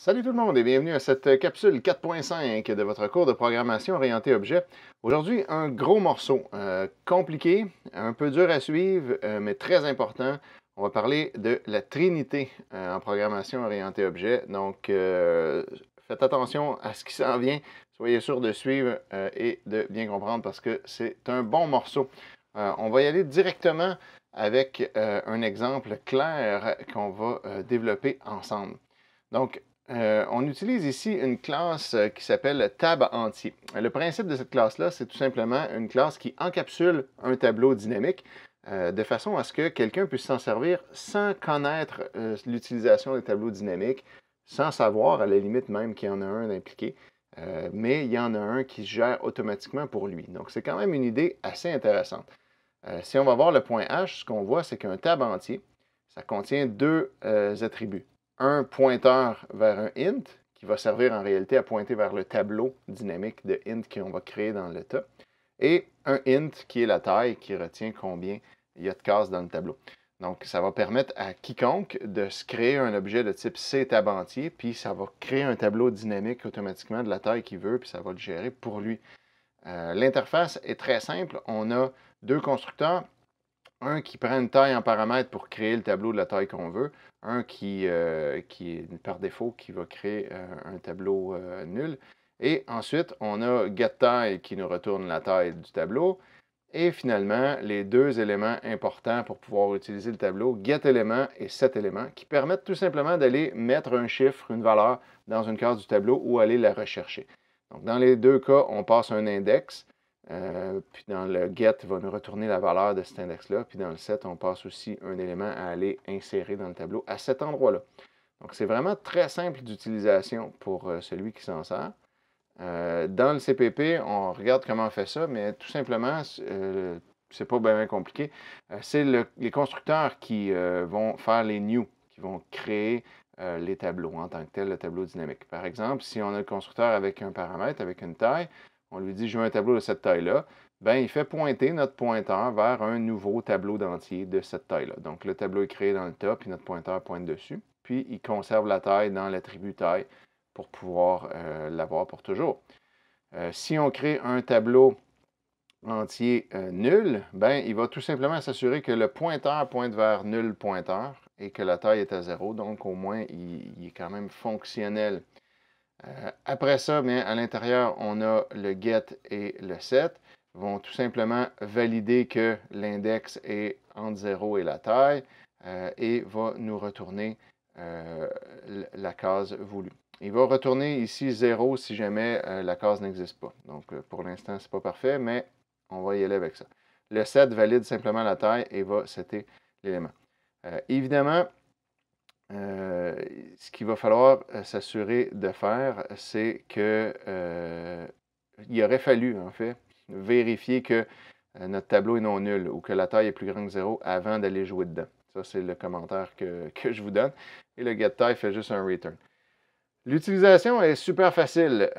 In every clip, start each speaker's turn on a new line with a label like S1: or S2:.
S1: Salut tout le monde et bienvenue à cette capsule 4.5 de votre cours de programmation orientée objet. Aujourd'hui, un gros morceau, compliqué, un peu dur à suivre, mais très important. On va parler de la trinité en programmation orientée objet. Donc, faites attention à ce qui s'en vient. Soyez sûr de suivre et de bien comprendre parce que c'est un bon morceau. On va y aller directement avec un exemple clair qu'on va développer ensemble. Donc, on utilise ici une classe qui s'appelle tab entier. Le principe de cette classe-là, c'est tout simplement une classe qui encapsule un tableau dynamique de façon à ce que quelqu'un puisse s'en servir sans connaître l'utilisation des tableaux dynamiques, sans savoir à la limite même qu'il y en a un impliqué, mais il y en a un qui se gère automatiquement pour lui. Donc, c'est quand même une idée assez intéressante. Si on va voir le point H, ce qu'on voit, c'est qu'un tab entier, ça contient deux attributs. Un pointeur vers un int, qui va servir en réalité à pointer vers le tableau dynamique de int qu'on va créer dans le tas, et un int qui est la taille, qui retient combien il y a de cases dans le tableau. Donc, ça va permettre à quiconque de se créer un objet de type ctab entier, puis ça va créer un tableau dynamique automatiquement de la taille qu'il veut, puis ça va le gérer pour lui. L'interface est très simple. On a deux constructeurs. Un qui prend une taille en paramètre pour créer le tableau de la taille qu'on veut. Un qui est par défaut, qui va créer un tableau nul. Et ensuite, on a getTaille qui nous retourne la taille du tableau. Et finalement, les deux éléments importants pour pouvoir utiliser le tableau, getElément et setElément, qui permettent tout simplement d'aller mettre un chiffre, une valeur, dans une case du tableau ou aller la rechercher. Donc, dans les deux cas, on passe un index. Puis dans le get, il va nous retourner la valeur de cet index-là. Puis dans le set, on passe aussi un élément à aller insérer dans le tableau à cet endroit-là. Donc, c'est vraiment très simple d'utilisation pour celui qui s'en sert. Dans le CPP, on regarde comment on fait ça, mais tout simplement, c'est pas bien compliqué. C'est les constructeurs qui vont faire les new, qui vont créer les tableaux en tant que tel, le tableau dynamique. Par exemple, si on a le constructeur avec un paramètre, avec une taille, on lui dit « je veux un tableau de cette taille-là », bien, il fait pointer notre pointeur vers un nouveau tableau d'entier de cette taille-là. Donc, le tableau est créé dans le tas, puis notre pointeur pointe dessus. Puis, il conserve la taille dans l'attribut taille pour pouvoir l'avoir pour toujours. Si on crée un tableau entier nul, ben, il va tout simplement s'assurer que le pointeur pointe vers nul pointeur et que la taille est à 0. Donc, au moins, il est quand même fonctionnel. Après ça, bien, à l'intérieur, on a le get et le set. Ils vont tout simplement valider que l'index est entre 0 et la taille et va nous retourner la case voulue. Il va retourner ici 0 si jamais la case n'existe pas. Donc, pour l'instant, ce n'est pas parfait, mais on va y aller avec ça. Le set valide simplement la taille et va setter l'élément. Évidemment, ce qu'il va falloir s'assurer de faire, c'est que il aurait fallu, en fait, vérifier que notre tableau est non nul ou que la taille est plus grande que 0 avant d'aller jouer dedans. Ça, c'est le commentaire que je vous donne. Et le getTaille fait juste un return. L'utilisation est super facile.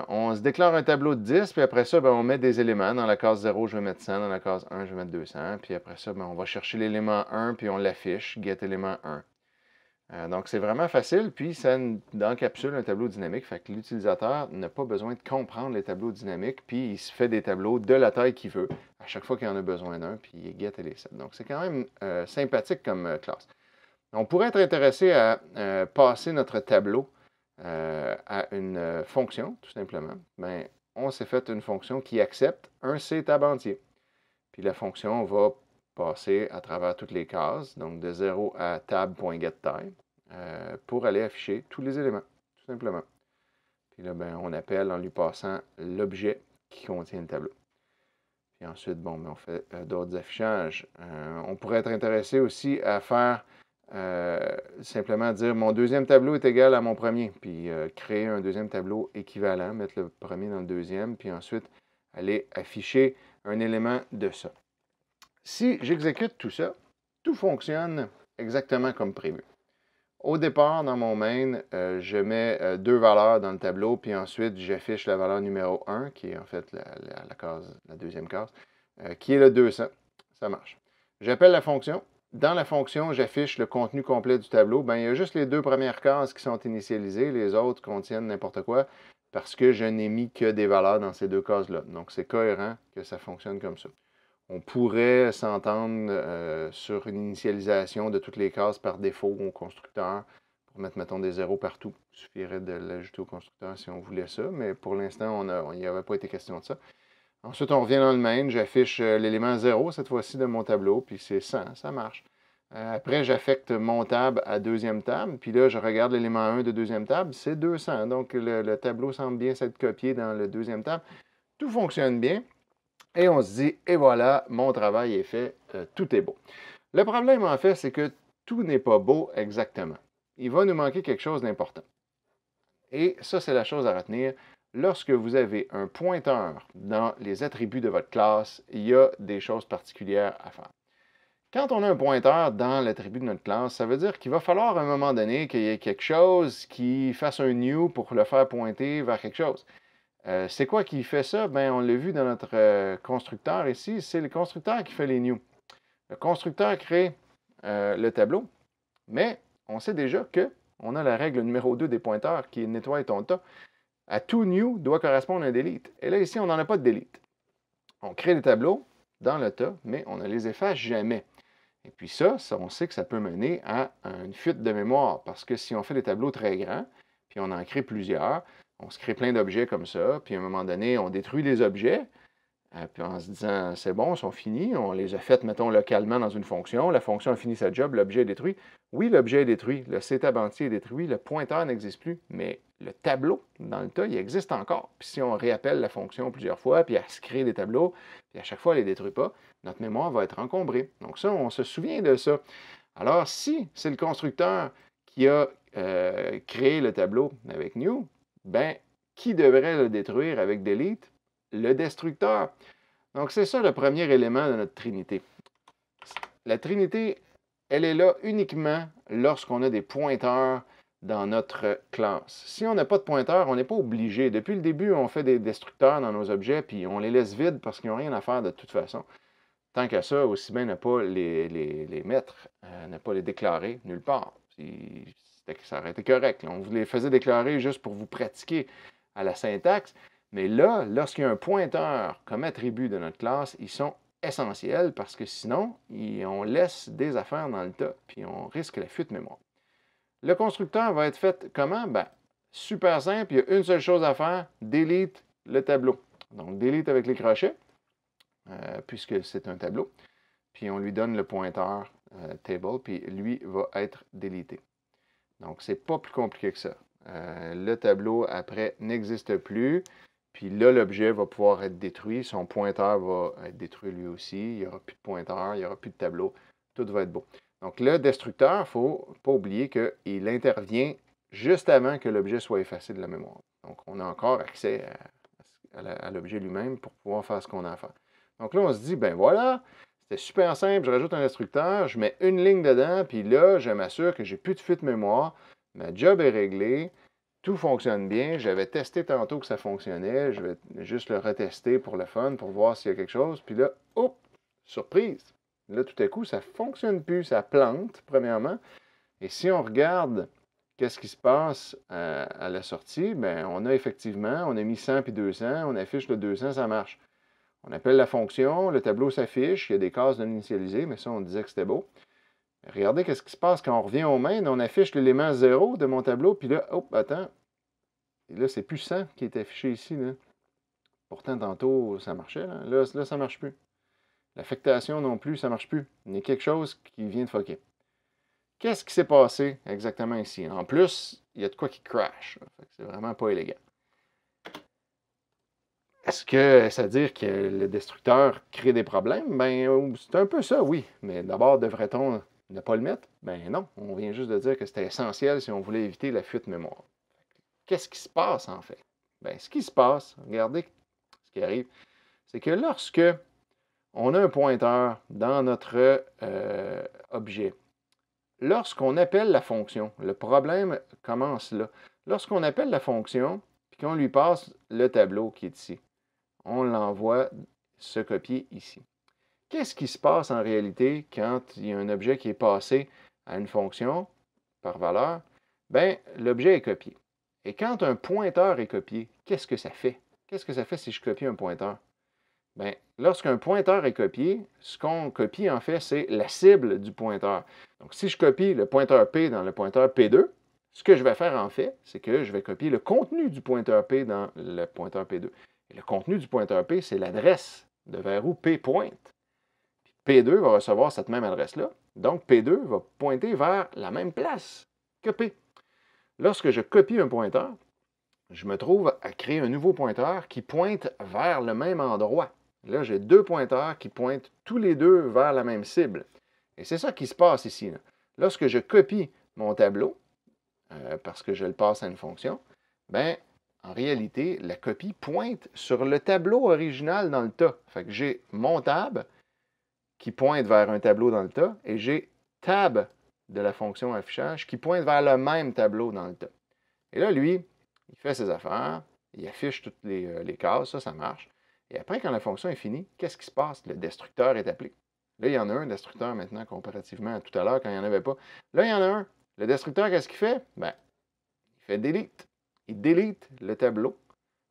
S1: On se déclare un tableau de 10, puis après ça, ben, on met des éléments. Dans la case 0, je vais mettre 100. Dans la case 1, je vais mettre 200. Puis après ça, ben, on va chercher l'élément 1, puis on l'affiche, getElément 1. Donc, c'est vraiment facile, puis ça encapsule un tableau dynamique, fait que l'utilisateur n'a pas besoin de comprendre les tableaux dynamiques, puis il se fait des tableaux de la taille qu'il veut, à chaque fois qu'il en a besoin d'un, puis il get et les set. Donc, c'est quand même sympathique comme classe. On pourrait être intéressé à passer notre tableau à une fonction, tout simplement. Bien, on s'est fait une fonction qui accepte un ctab entier. Puis la fonction va passer à travers toutes les cases, donc de 0 à tab.getTaille, pour aller afficher tous les éléments, tout simplement. Puis là, ben, on appelle en lui passant l'objet qui contient le tableau. Puis ensuite, bon, ben, on fait d'autres affichages. On pourrait être intéressé aussi à faire simplement dire mon deuxième tableau est égal à mon premier, puis créer un deuxième tableau équivalent, mettre le premier dans le deuxième, puis ensuite aller afficher un élément de ça. Si j'exécute tout ça, tout fonctionne exactement comme prévu. Au départ, dans mon main, je mets deux valeurs dans le tableau, puis ensuite, j'affiche la valeur numéro 1, qui est en fait la deuxième case, qui est le 200. Ça marche. J'appelle la fonction. dans la fonction, j'affiche le contenu complet du tableau. Ben, il y a juste les 2 premières cases qui sont initialisées. Les autres contiennent n'importe quoi parce que je n'ai mis que des valeurs dans ces 2 cases-là. Donc, c'est cohérent que ça fonctionne comme ça. On pourrait s'entendre sur une initialisation de toutes les cases par défaut au constructeur pour mettre, mettons, des zéros partout. Il suffirait de l'ajouter au constructeur si on voulait ça, mais pour l'instant, il n'y avait pas été question de ça. Ensuite, on revient dans le main, j'affiche l'élément 0 cette fois-ci de mon tableau, puis c'est 100, ça marche. Après, j'affecte mon tab à deuxième table, puis là, je regarde l'élément 1 de deuxième table, c'est 200. Donc, le tableau semble bien s'être copié dans le deuxième table. Tout fonctionne bien. Et on se dit, et voilà, mon travail est fait, tout est beau. Le problème, en fait, c'est que tout n'est pas beau exactement. Il va nous manquer quelque chose d'important. Et ça, c'est la chose à retenir. Lorsque vous avez un pointeur dans les attributs de votre classe, il y a des choses particulières à faire. Quand on a un pointeur dans l'attribut de notre classe, ça veut dire qu'il va falloir à un moment donné qu'il y ait quelque chose qui fasse un new pour le faire pointer vers quelque chose. C'est quoi qui fait ça? Ben, on l'a vu dans notre constructeur ici, c'est le constructeur qui fait les new. Le constructeur crée le tableau, mais on sait déjà qu'on a la règle numéro 2 des pointeurs qui est nettoie ton tas. À tout new doit correspondre un delete. Et là, ici, on n'en a pas de delete. On crée des tableaux dans le tas, mais on ne les efface jamais. Et puis ça, on sait que ça peut mener à une fuite de mémoire, parce que si on fait des tableaux très grands, puis on en crée plusieurs, on se crée plein d'objets comme ça, puis à un moment donné, on détruit des objets, puis en se disant, c'est bon, ils sont finis, on les a faits, mettons, localement dans une fonction, la fonction a fini sa job, l'objet est détruit. Oui, l'objet est détruit, le C-tab entier est détruit, le pointeur n'existe plus, mais le tableau, dans le tas, il existe encore. Puis si on réappelle la fonction plusieurs fois, puis elle se crée des tableaux, puis à chaque fois, elle ne les détruit pas, notre mémoire va être encombrée. Donc ça, on se souvient de ça. Alors, si c'est le constructeur qui a créé le tableau avec new, ben, qui devrait le détruire avec delete? Le destructeur. Donc, c'est ça le premier élément de notre trinité. La trinité, elle est là uniquement lorsqu'on a des pointeurs dans notre classe. Si on n'a pas de pointeur, on n'est pas obligé. Depuis le début, on fait des destructeurs dans nos objets, puis on les laisse vides parce qu'ils n'ont rien à faire de toute façon. Tant qu'à ça, aussi bien ne pas les mettre, ne pas les déclarer nulle part. Ça aurait été correct. Là. On vous les faisait déclarer juste pour vous pratiquer à la syntaxe. Mais là, lorsqu'il y a un pointeur comme attribut de notre classe, ils sont essentiels parce que sinon, on laisse des affaires dans le tas, puis on risque la fuite mémoire. Le constructeur va être fait comment? Ben, super simple, il y a une seule chose à faire, delete le tableau. Donc, delete avec les crochets, puisque c'est un tableau. Puis on lui donne le pointeur table, puis lui va être délité. Donc, c'est pas plus compliqué que ça. Le tableau, après, n'existe plus. Puis là, l'objet va pouvoir être détruit. Son pointeur va être détruit lui aussi. Il n'y aura plus de pointeur, il n'y aura plus de tableau. Tout va être beau. Donc, le destructeur, il ne faut pas oublier qu'il intervient juste avant que l'objet soit effacé de la mémoire. Donc, on a encore accès à l'objet lui-même pour pouvoir faire ce qu'on a à faire. Donc là, on se dit, ben voilà, c'était super simple, je rajoute un destructeur, je mets une ligne dedans, puis là, je m'assure que j'ai plus de fuite mémoire. Ma job est réglée. Tout fonctionne bien. J'avais testé tantôt que ça fonctionnait. Je vais juste le retester pour le fun, pour voir s'il y a quelque chose. Puis là, hop, surprise. Là, tout à coup, ça ne fonctionne plus. Ça plante, premièrement. Et si on regarde qu'est-ce qui se passe à la sortie, bien, on a effectivement, on a mis 100 puis 200. On affiche le 200, ça marche. On appelle la fonction, le tableau s'affiche. Il y a des cases non initialisées, mais ça, on disait que c'était beau. Regardez qu'est-ce qui se passe quand on revient aux mains. On affiche l'élément 0 de mon tableau, puis là, hop, attends. Et là, c'est plus 100 qui est affiché ici. Là. Pourtant, tantôt, ça marchait. Là, ça ne marche plus. L'affectation non plus, ça ne marche plus. Il y a quelque chose qui vient de fucker. Qu'est-ce qui s'est passé exactement ici? En plus, il y a de quoi qui crash. C'est vraiment pas élégant. Est-ce que ça veut dire que le destructeur crée des problèmes? Ben, c'est un peu ça, oui. Mais d'abord, devrait-on ne pas le mettre? Ben non, on vient juste de dire que c'était essentiel si on voulait éviter la fuite mémoire. Qu'est-ce qui se passe en fait? Ben, ce qui se passe, regardez ce qui arrive, c'est que lorsque on a un pointeur dans notre objet, lorsqu'on appelle la fonction, le problème commence là. Lorsqu'on appelle la fonction, puis qu'on lui passe le tableau qui est ici, on l'envoie se copier ici. qu'est-ce qui se passe en réalité quand il y a un objet qui est passé à une fonction par valeur? Bien, l'objet est copié. Et quand un pointeur est copié, qu'est-ce que ça fait? Qu'est-ce que ça fait si je copie un pointeur? Bien, lorsqu'un pointeur est copié, ce qu'on copie, en fait, c'est la cible du pointeur. Donc, si je copie le pointeur P dans le pointeur P2, ce que je vais faire, en fait, c'est que je vais copier le contenu du pointeur P dans le pointeur P2. Et le contenu du pointeur P, c'est l'adresse de vers où P pointe. Puis P2 va recevoir cette même adresse-là. Donc, P2 va pointer vers la même place que P. Lorsque je copie un pointeur, je me trouve à créer un nouveau pointeur qui pointe vers le même endroit. Là, j'ai deux pointeurs qui pointent tous les deux vers la même cible. Et c'est ça qui se passe ici. Là. Lorsque je copie mon tableau, parce que je le passe à une fonction, bien, en réalité, la copie pointe sur le tableau original dans le tas. Fait que j'ai mon tab qui pointe vers un tableau dans le tas et j'ai tab de la fonction affichage qui pointe vers le même tableau dans le tas. Et là, lui, il fait ses affaires, il affiche toutes les cases, ça marche. Et après, quand la fonction est finie, qu'est-ce qui se passe? Le destructeur est appelé. Là, il y en a un destructeur maintenant, comparativement à tout à l'heure, quand il n'y en avait pas. Là, il y en a un. Le destructeur, qu'est-ce qu'il fait? Bien, il fait delete. Il delete le tableau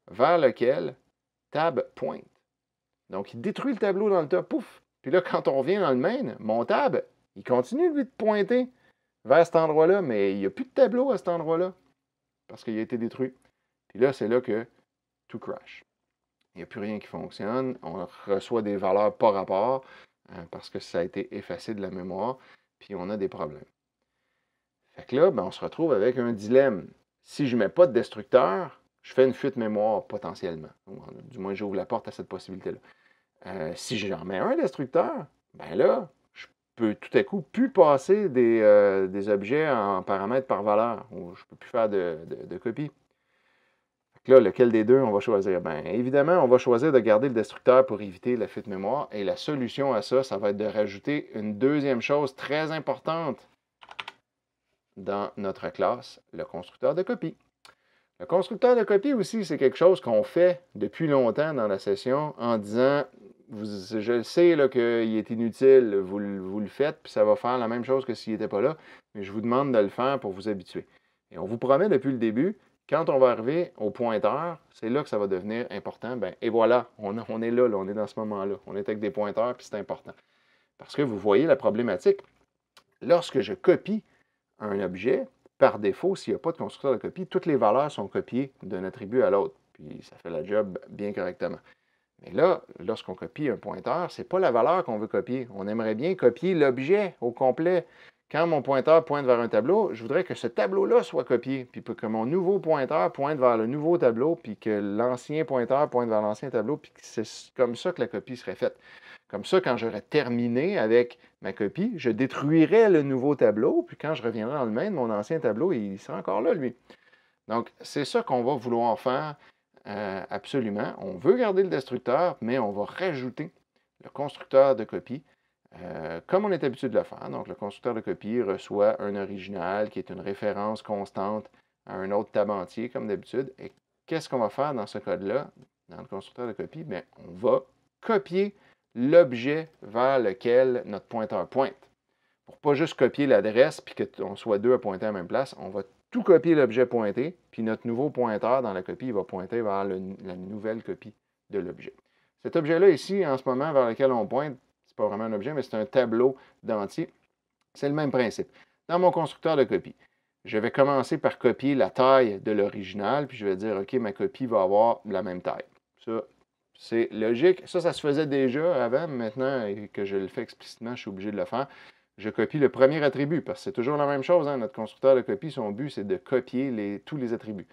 S1: vers lequel tab pointe. Donc, il détruit le tableau dans le tas, pouf! Puis là, quand on revient dans le main, mon tab, il continue, lui, de pointer vers cet endroit-là, mais il n'y a plus de tableau à cet endroit-là, parce qu'il a été détruit. Puis là, c'est là que tout crash. Il n'y a plus rien qui fonctionne. On reçoit des valeurs par rapport parce que ça a été effacé de la mémoire, puis on a des problèmes. Fait que là, ben, on se retrouve avec un dilemme. Si je ne mets pas de destructeur, je fais une fuite mémoire potentiellement. Du moins, j'ouvre la porte à cette possibilité-là. Si j'en mets un destructeur, ben là, je peux tout à coup plus passer des objets en paramètres par valeur. Ou je ne peux plus faire de copie. Là, lequel des deux on va choisir? Bien, évidemment, on va choisir de garder le destructeur pour éviter la fuite mémoire. Et la solution à ça, ça va être de rajouter une deuxième chose très importante dans notre classe, le constructeur de copie. Le constructeur de copie aussi, c'est quelque chose qu'on fait depuis longtemps dans la session en disant, je sais qu'il est inutile, vous le faites, puis ça va faire la même chose que s'il n'était pas là, mais je vous demande de le faire pour vous habituer. Et on vous promet depuis le début, quand on va arriver au pointeur, c'est là que ça va devenir important. Ben, et voilà, on est là, on est dans ce moment-là. On est avec des pointeurs, puis c'est important. Parce que vous voyez la problématique. Lorsque je copie un objet, par défaut, s'il n'y a pas de constructeur de copie, toutes les valeurs sont copiées d'un attribut à l'autre. Puis ça fait la job bien correctement. Mais là, lorsqu'on copie un pointeur, ce n'est pas la valeur qu'on veut copier. On aimerait bien copier l'objet au complet. Quand mon pointeur pointe vers un tableau, je voudrais que ce tableau-là soit copié, puis que mon nouveau pointeur pointe vers le nouveau tableau, puis que l'ancien pointeur pointe vers l'ancien tableau, puis que c'est comme ça que la copie serait faite. Comme ça, quand j'aurais terminé avec ma copie, je détruirais le nouveau tableau, puis quand je reviendrai dans le main, mon ancien tableau, il sera encore là, lui. Donc, c'est ça qu'on va vouloir faire absolument. On veut garder le destructeur, mais on va rajouter le constructeur de copie comme on est habitué de le faire. Donc, le constructeur de copie reçoit un original qui est une référence constante à un autre tab entier, comme d'habitude. Et qu'est-ce qu'on va faire dans ce code-là, dans le constructeur de copie? Bien, on va copier l'objet vers lequel notre pointeur pointe. Pour ne pas juste copier l'adresse puis qu'on soit deux à pointer à la même place, on va tout copier l'objet pointé, puis notre nouveau pointeur dans la copie il va pointer vers la nouvelle copie de l'objet. Cet objet-là ici, en ce moment, vers lequel on pointe, c'est pas vraiment un objet, mais c'est un tableau d'entier. C'est le même principe. Dans mon constructeur de copie, je vais commencer par copier la taille de l'original, puis je vais dire, OK, ma copie va avoir la même taille. Ça, c'est logique. Ça se faisait déjà avant, mais maintenant que je le fais explicitement, je suis obligé de le faire. Je copie le premier attribut, parce que c'est toujours la même chose. Hein? Notre constructeur de copie, son but, c'est de copier tous les attributs.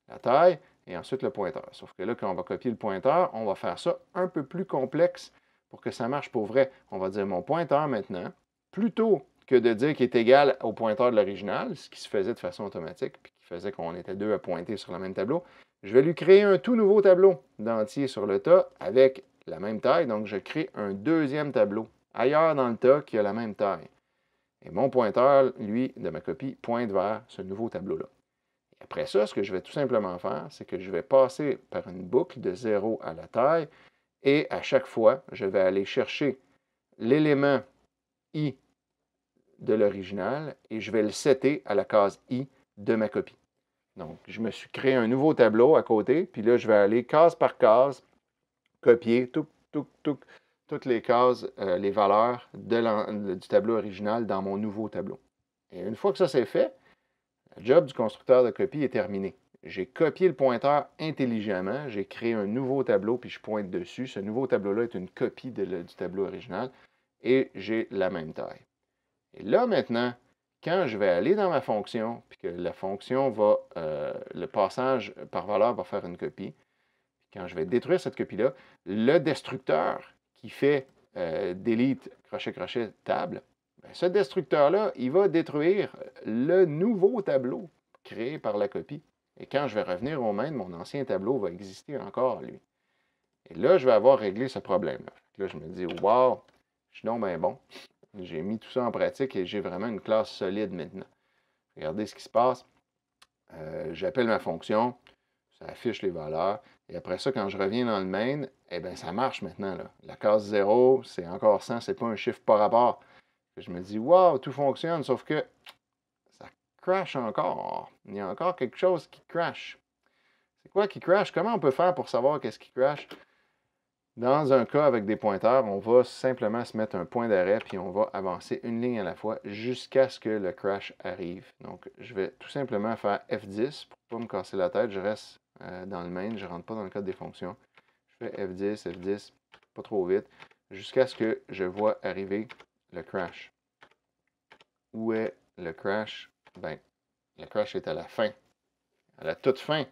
S1: La taille et ensuite le pointeur. Sauf que là, quand on va copier le pointeur, on va faire ça un peu plus complexe pour que ça marche pour vrai. On va dire mon pointeur maintenant, plutôt que de dire qu'il est égal au pointeur de l'original, ce qui se faisait de façon automatique, puis qui faisait qu'on était deux à pointer sur le même tableau, je vais lui créer un tout nouveau tableau d'entier sur le tas avec la même taille. Donc, je crée un deuxième tableau ailleurs dans le tas qui a la même taille. Et mon pointeur, lui, de ma copie, pointe vers ce nouveau tableau-là. Et après ça, ce que je vais tout simplement faire, c'est que je vais passer par une boucle de 0 à la taille et à chaque fois, je vais aller chercher l'élément I de l'original et je vais le setter à la case I de ma copie. Donc, je me suis créé un nouveau tableau à côté, puis là, je vais aller case par case, copier toutes les cases, les valeurs du tableau original dans mon nouveau tableau. Et une fois que ça c'est fait, le job du constructeur de copie est terminé. J'ai copié le pointeur intelligemment, j'ai créé un nouveau tableau, puis je pointe dessus. Ce nouveau tableau-là est une copie du tableau original et j'ai la même taille. Et là, maintenant, quand je vais aller dans ma fonction, puis que la fonction va, le passage par valeur va faire une copie, quand je vais détruire cette copie-là, le destructeur qui fait delete, crochet, crochet, table, bien, ce destructeur-là, il va détruire le nouveau tableau créé par la copie. Et quand je vais revenir au main, mon ancien tableau va exister encore, lui. Et là, je vais avoir réglé ce problème-là. Là, je me dis, wow, je suis donc bien bon. J'ai mis tout ça en pratique et j'ai vraiment une classe solide maintenant. Regardez ce qui se passe. J'appelle ma fonction, ça affiche les valeurs. Et après ça, quand je reviens dans le main, eh bien, ça marche maintenant. Là. La case 0, c'est encore 100, c'est pas un chiffre par rapport. Je me dis, wow, tout fonctionne, sauf que ça crash encore. Il y a encore quelque chose qui crash. C'est quoi qui crash? Comment on peut faire pour savoir qu'est-ce qui crash? Dans un cas avec des pointeurs, on va simplement se mettre un point d'arrêt puis on va avancer une ligne à la fois jusqu'à ce que le crash arrive. Donc, je vais tout simplement faire F10 pour ne pas me casser la tête. Je reste dans le main, je ne rentre pas dans le code des fonctions. Je fais F10, F10, pas trop vite, jusqu'à ce que je vois arriver le crash. Où est le crash? Bien, le crash est à la fin, à la toute fin.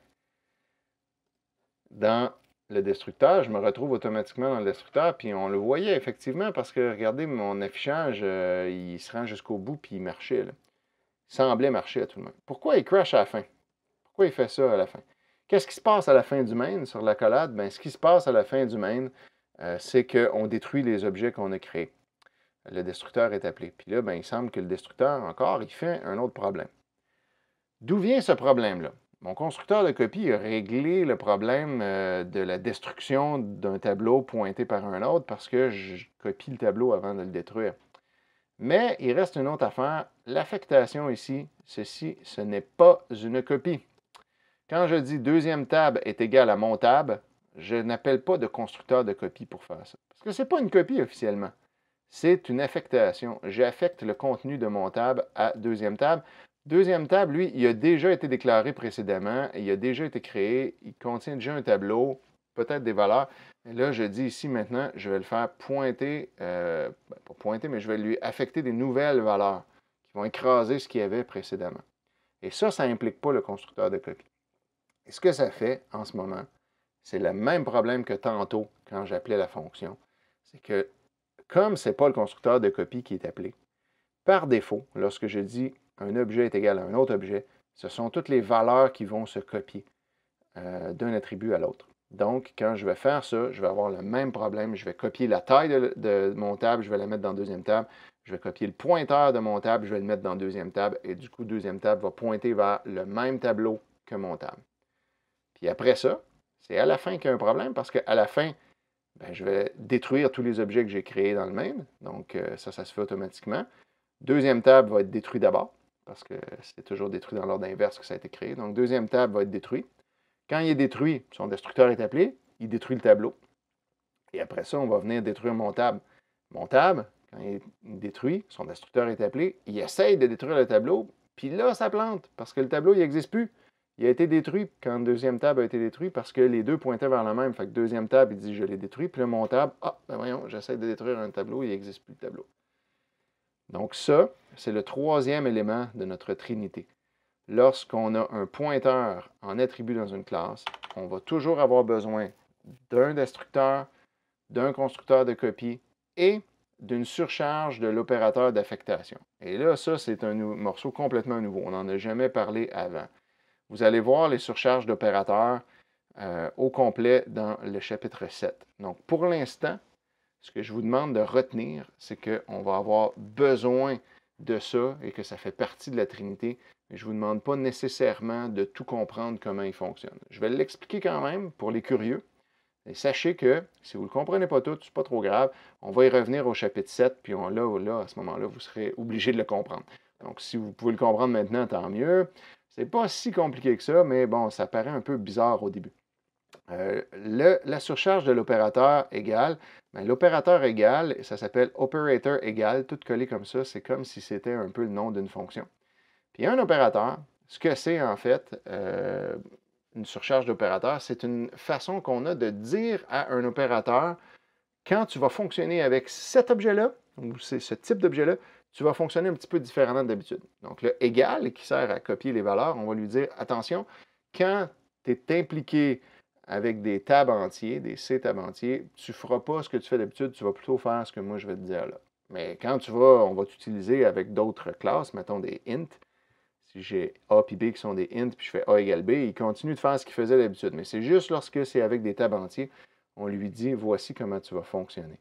S1: Dans le destructeur, je me retrouve automatiquement dans le destructeur, puis on le voyait effectivement parce que, regardez, mon affichage, il se rend jusqu'au bout, puis il marchait. Là. Il semblait marcher à tout le monde. Pourquoi il crash à la fin? Pourquoi il fait ça à la fin? Qu'est-ce qui se passe à la fin du main sur l'accolade? Bien, ce qui se passe à la fin du main, c'est qu'on détruit les objets qu'on a créés. Le destructeur est appelé. Puis là, bien, il semble que le destructeur, encore, il fait un autre problème. D'où vient ce problème-là? Mon constructeur de copie a réglé le problème de la destruction d'un tableau pointé par un autre parce que je copie le tableau avant de le détruire. Mais il reste une autre affaire. L'affectation ici, ceci, ce n'est pas une copie. Quand je dis deuxième tab est égal à mon tab, je n'appelle pas de constructeur de copie pour faire ça. Parce que ce n'est pas une copie officiellement. C'est une affectation. J'affecte le contenu de mon tab à deuxième tab. Deuxième tab, lui, il a déjà été déclaré précédemment, il a déjà été créé, il contient déjà un tableau, peut-être des valeurs. Et là, je dis ici maintenant, je vais le faire pointer, pas pointer, mais je vais lui affecter des nouvelles valeurs qui vont écraser ce qu'il y avait précédemment. Et ça n'implique pas le constructeur de copie. Et ce que ça fait en ce moment, c'est le même problème que tantôt quand j'appelais la fonction. C'est que comme ce n'est pas le constructeur de copie qui est appelé, par défaut, lorsque je dis un objet est égal à un autre objet, ce sont toutes les valeurs qui vont se copier d'un attribut à l'autre. Donc, quand je vais faire ça, je vais avoir le même problème. Je vais copier la taille de mon table, je vais la mettre dans deuxième table. Je vais copier le pointeur de mon table, je vais le mettre dans deuxième table. Et du coup, deuxième table va pointer vers le même tableau que mon table. Puis après ça, c'est à la fin qu'il y a un problème parce qu'à la fin, bien, je vais détruire tous les objets que j'ai créés dans le même. Donc, ça se fait automatiquement. Deuxième table va être détruite d'abord, parce que c'est toujours détruit dans l'ordre inverse que ça a été créé. Donc, deuxième table va être détruit. Quand il est détruit, son destructeur est appelé, il détruit le tableau. Et après ça, on va venir détruire mon table. Mon table, quand il est détruit, son destructeur est appelé, il essaye de détruire le tableau, puis là, ça plante, parce que le tableau, il n'existe plus. Il a été détruit quand deuxième table a été détruit, parce que les deux pointaient vers le même. Fait que deuxième table, il dit, je l'ai détruit, puis là, mon table, ben voyons, j'essaie de détruire un tableau, il n'existe plus le tableau. Donc ça, c'est le troisième élément de notre trinité. Lorsqu'on a un pointeur en attribut dans une classe, on va toujours avoir besoin d'un destructeur, d'un constructeur de copie et d'une surcharge de l'opérateur d'affectation. Et là, ça, c'est un morceau complètement nouveau. On n'en a jamais parlé avant. Vous allez voir les surcharges d'opérateurs au complet dans le chapitre 7. Donc, pour l'instant, ce que je vous demande de retenir, c'est qu'on va avoir besoin de ça et que ça fait partie de la Trinité. Mais je ne vous demande pas nécessairement de tout comprendre comment il fonctionne. Je vais l'expliquer quand même pour les curieux. Et sachez que si vous ne le comprenez pas tout, ce n'est pas trop grave. On va y revenir au chapitre 7, puis là, à ce moment-là, vous serez obligé de le comprendre. Donc, si vous pouvez le comprendre maintenant, tant mieux. C'est pas si compliqué que ça, mais bon, ça paraît un peu bizarre au début. La surcharge de l'opérateur égale, ben, l'opérateur égale, ça s'appelle operator égale, tout collé comme ça, c'est comme si c'était un peu le nom d'une fonction. Puis un opérateur, ce que c'est en fait, une surcharge d'opérateur, c'est une façon qu'on a de dire à un opérateur, quand tu vas fonctionner avec cet objet-là, ou c'est ce type d'objet-là, tu vas fonctionner un petit peu différemment d'habitude. Donc le égal, qui sert à copier les valeurs, on va lui dire, attention, quand tu es impliqué avec des tabs entiers, des C-tabs entiers, tu ne feras pas ce que tu fais d'habitude, tu vas plutôt faire ce que moi je vais te dire là. Mais quand on va t'utiliser avec d'autres classes, mettons des int, si j'ai A puis B qui sont des int, puis je fais A égale B, il continue de faire ce qu'il faisait d'habitude. Mais c'est juste lorsque c'est avec des tabs entiers, on lui dit, voici comment tu vas fonctionner.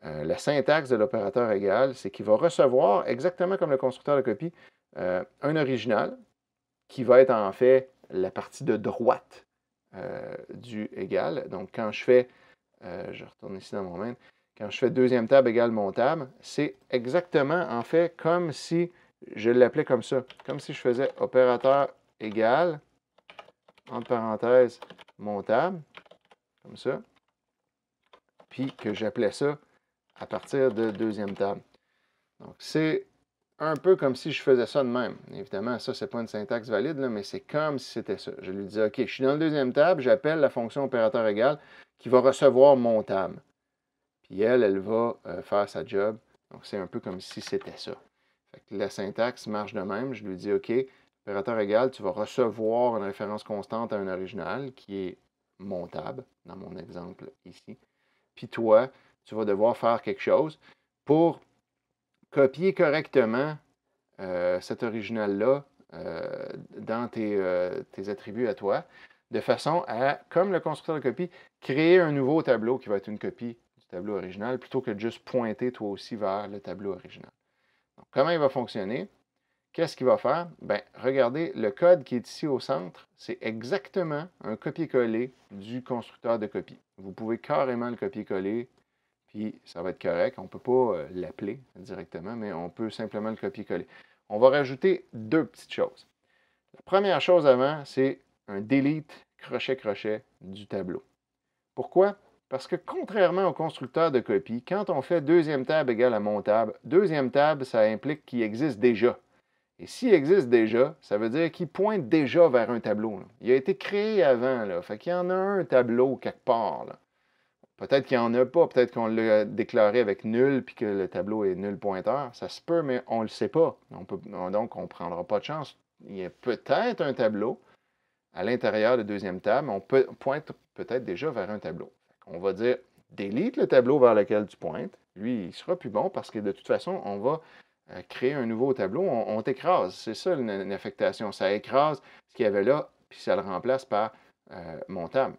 S1: La syntaxe de l'opérateur égal, c'est qu'il va recevoir, exactement comme le constructeur de copie, un original qui va être en fait la partie de droite du égal. Donc, quand je fais, je retourne ici dans mon main, quand je fais deuxième tab égale mon tab, c'est exactement en fait comme si je l'appelais comme ça, comme si je faisais opérateur égal, entre parenthèses, mon tab, comme ça, puis que j'appelais ça à partir de deuxième table. Donc, c'est un peu comme si je faisais ça de même. Évidemment, ça, ce n'est pas une syntaxe valide, là, mais c'est comme si c'était ça. Je lui dis, OK, je suis dans le deuxième table, j'appelle la fonction opérateur égal qui va recevoir mon tab. Puis elle va faire sa job. Donc, c'est un peu comme si c'était ça. Fait que la syntaxe marche de même. Je lui dis, OK, opérateur égal, tu vas recevoir une référence constante à un original qui est mon tab, dans mon exemple ici. Puis toi, tu vas devoir faire quelque chose pour copier correctement cet original-là dans tes attributs à toi, de façon à, comme le constructeur de copie, créer un nouveau tableau qui va être une copie du tableau original, plutôt que de juste pointer toi aussi vers le tableau original. Donc, comment il va fonctionner? Qu'est-ce qu'il va faire? Bien, regardez, le code qui est ici au centre, c'est exactement un copier-coller du constructeur de copie. Vous pouvez carrément le copier-coller, puis ça va être correct. On ne peut pas l'appeler directement, mais on peut simplement le copier-coller. On va rajouter deux petites choses. La première chose avant, c'est un delete crochet-crochet du tableau. Pourquoi? Parce que contrairement au constructeur de copie, quand on fait deuxième tab égale à mon tab, deuxième tab, ça implique qu'il existe déjà. Et s'il existe déjà, ça veut dire qu'il pointe déjà vers un tableau. Là. Il a été créé avant, là. Fait qu'il y en a un tableau quelque part. Là. Peut-être qu'il n'y en a pas, peut-être qu'on l'a déclaré avec nul puis que le tableau est nul pointeur. Ça se peut, mais on ne le sait pas. Donc, on ne prendra pas de chance. Il y a peut-être un tableau à l'intérieur de deuxième table, mais on pointe peut-être déjà vers un tableau. On va dire delete le tableau vers lequel tu pointes. Lui, il ne sera plus bon parce que de toute façon, on va créer un nouveau tableau. On t'écrase. C'est ça une affectation. Ça écrase ce qu'il y avait là, puis ça le remplace par mon table.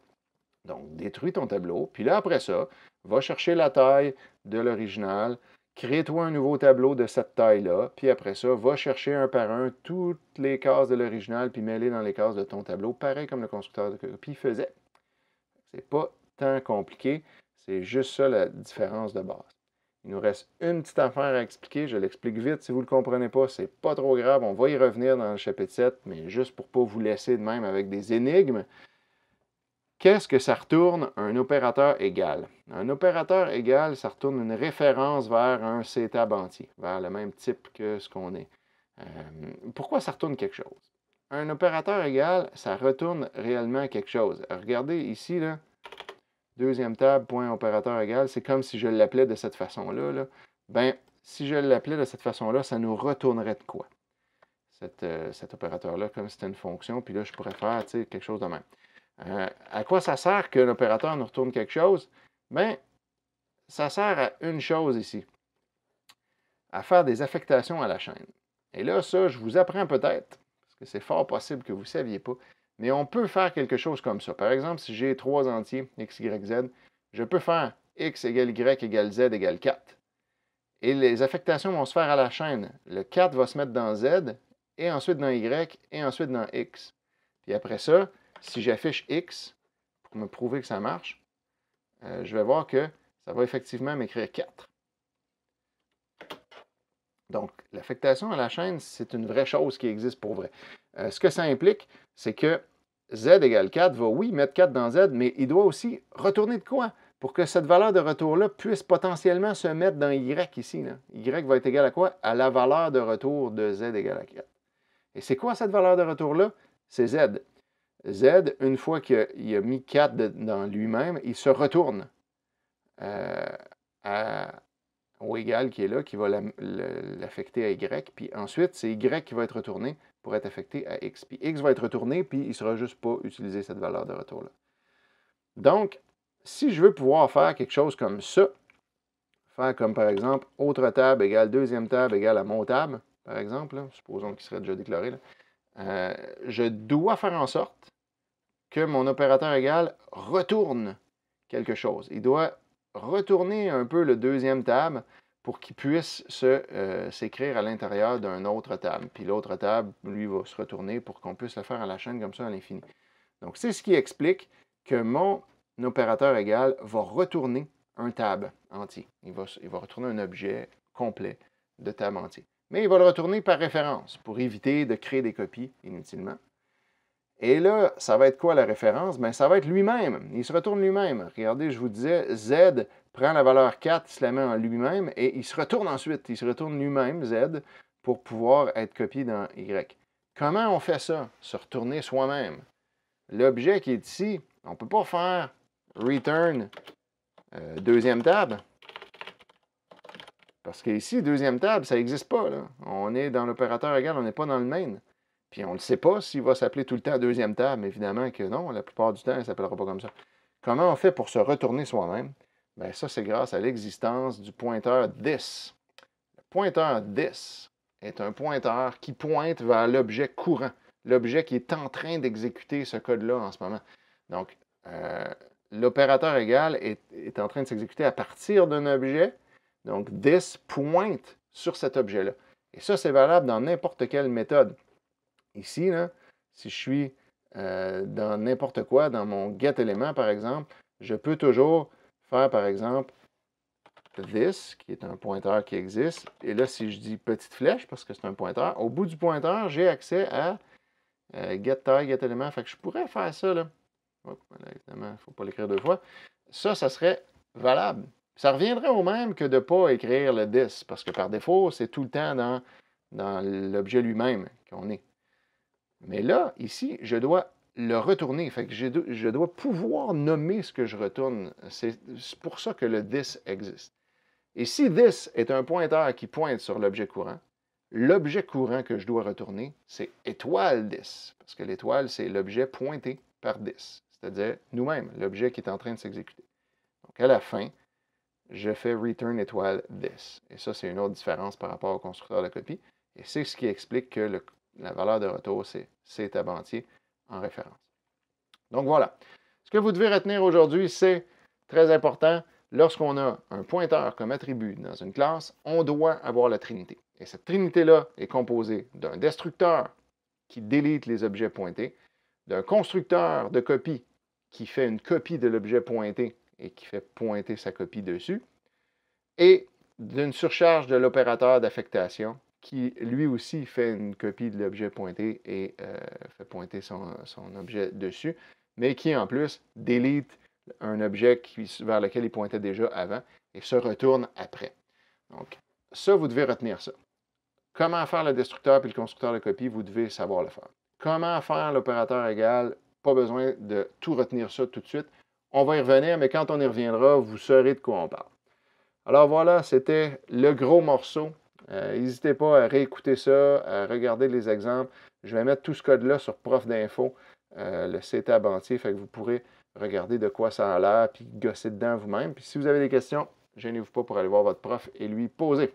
S1: Donc, détruis ton tableau. Puis là, après ça, va chercher la taille de l'original. Crée-toi un nouveau tableau de cette taille-là. Puis après ça, va chercher un par un toutes les cases de l'original, puis mets-les dans les cases de ton tableau, pareil comme le constructeur de copie faisait. C'est pas tant compliqué. C'est juste ça la différence de base. Il nous reste une petite affaire à expliquer. Je l'explique vite. Si vous ne le comprenez pas, c'est pas trop grave. On va y revenir dans le chapitre 7, mais juste pour ne pas vous laisser de même avec des énigmes. Qu'est-ce que ça retourne un opérateur égal? Un opérateur égal, ça retourne une référence vers un C-tab entier, vers le même type que ce qu'on est. Pourquoi ça retourne quelque chose? Un opérateur égal, ça retourne réellement quelque chose. Regardez ici, là, deuxième table, point opérateur égal, c'est comme si je l'appelais de cette façon-là. Là. Ben, si je l'appelais de cette façon-là, ça nous retournerait de quoi? Cet opérateur-là, comme si c'était une fonction, puis là, je pourrais faire quelque chose de même. À quoi ça sert qu'un opérateur nous retourne quelque chose? Bien, ça sert à une chose ici, à faire des affectations à la chaîne. Et là, ça, je vous apprends peut-être, parce que c'est fort possible que vous ne saviez pas, mais on peut faire quelque chose comme ça. Par exemple, si j'ai trois entiers, x, y, z, je peux faire x égale y égale z égale 4. Et les affectations vont se faire à la chaîne. Le 4 va se mettre dans z, et ensuite dans y, et ensuite dans x. Puis après ça, si j'affiche X pour me prouver que ça marche, je vais voir que ça va effectivement m'écrire 4. Donc, l'affectation à la chaîne, c'est une vraie chose qui existe pour vrai. Ce que ça implique, c'est que Z égale 4 va, oui, mettre 4 dans Z, mais il doit aussi retourner de quoi? Pour que cette valeur de retour-là puisse potentiellement se mettre dans Y ici. Là. Y va être égal à quoi? À la valeur de retour de Z égale à 4. Et c'est quoi cette valeur de retour-là? C'est Z. Z, une fois qu'il a mis 4 dans lui-même, il se retourne au égal qui est là, qui va l'affecter à Y. Puis ensuite, c'est Y qui va être retourné pour être affecté à X. Puis X va être retourné, puis il ne sera juste pas utilisé cette valeur de retour-là. Donc, si je veux pouvoir faire quelque chose comme ça, faire comme par exemple, autre table égale deuxième table égale à mon table, par exemple, là, supposons qu'il serait déjà déclaré, là, je dois faire en sorte que mon opérateur égal retourne quelque chose. Il doit retourner un peu le deuxième table pour qu'il puisse s'écrire à l'intérieur d'un autre table. Puis l'autre table, lui, va se retourner pour qu'on puisse le faire à la chaîne comme ça à l'infini. Donc, c'est ce qui explique que mon opérateur égal va retourner un table entier. Il va retourner un objet complet de table entier. Mais il va le retourner par référence pour éviter de créer des copies inutilement. Et là, ça va être quoi la référence? Bien, ça va être lui-même. Il se retourne lui-même. Regardez, je vous disais, Z prend la valeur 4, il se la met en lui-même, et il se retourne ensuite. Il se retourne lui-même, Z, pour pouvoir être copié dans Y. Comment on fait ça? Se retourner soi-même. L'objet qui est ici, on ne peut pas faire return deuxième table. Parce qu'ici, deuxième table, ça n'existe pas. Là. On est dans l'opérateur égal, on n'est pas dans le main. Puis on ne sait pas s'il va s'appeler tout le temps deuxième table. Évidemment que non, la plupart du temps, il ne s'appellera pas comme ça. Comment on fait pour se retourner soi-même? Bien, ça, c'est grâce à l'existence du pointeur this. Le pointeur this est un pointeur qui pointe vers l'objet courant, l'objet qui est en train d'exécuter ce code-là en ce moment. Donc, l'opérateur égal est en train de s'exécuter à partir d'un objet. Donc, this pointe sur cet objet-là. Et ça, c'est valable dans n'importe quelle méthode. Ici, là, si je suis dans n'importe quoi, dans mon getElément, par exemple, je peux toujours faire, par exemple, this, qui est un pointeur qui existe. Et là, si je dis petite flèche, parce que c'est un pointeur, au bout du pointeur, j'ai accès à getType, getElément. Fait que je pourrais faire ça, là. Hop, là, évidemment, il ne faut pas l'écrire deux fois. Ça serait valable. Ça reviendrait au même que de ne pas écrire le this, parce que par défaut, c'est tout le temps dans l'objet lui-même qu'on est. Mais là, ici, je dois le retourner. Fait que je dois pouvoir nommer ce que je retourne. C'est pour ça que le this existe. Et si this est un pointeur qui pointe sur l'objet courant, l'objet courant que je dois retourner, c'est étoile this. Parce que l'étoile, c'est l'objet pointé par this. C'est-à-dire nous-mêmes, l'objet qui est en train de s'exécuter. Donc, à la fin, je fais return étoile this. Et ça, c'est une autre différence par rapport au constructeur de copie. Et c'est ce qui explique que la valeur de retour, c'est C-tab entier en référence. Donc voilà. Ce que vous devez retenir aujourd'hui, c'est très important. Lorsqu'on a un pointeur comme attribut dans une classe, on doit avoir la trinité. Et cette trinité-là est composée d'un destructeur qui délite les objets pointés, d'un constructeur de copie qui fait une copie de l'objet pointé et qui fait pointer sa copie dessus, et d'une surcharge de l'opérateur d'affectation qui, lui aussi, fait une copie de l'objet pointé et fait pointer son objet dessus, mais qui, en plus, délite un objet vers lequel il pointait déjà avant et se retourne après. Donc, ça, vous devez retenir ça. Comment faire le destructeur puis le constructeur de copie, vous devez savoir le faire. Comment faire l'opérateur égal, pas besoin de tout retenir ça tout de suite. On va y revenir, mais quand on y reviendra, vous saurez de quoi on parle. Alors voilà, c'était le gros morceau. N'hésitez pas à réécouter ça, à regarder les exemples. Je vais mettre tout ce code-là sur Prof d'info, le C-tab entier, fait que vous pourrez regarder de quoi ça a l'air, puis gosser dedans vous-même. Puis si vous avez des questions, gênez-vous pas pour aller voir votre prof et lui poser.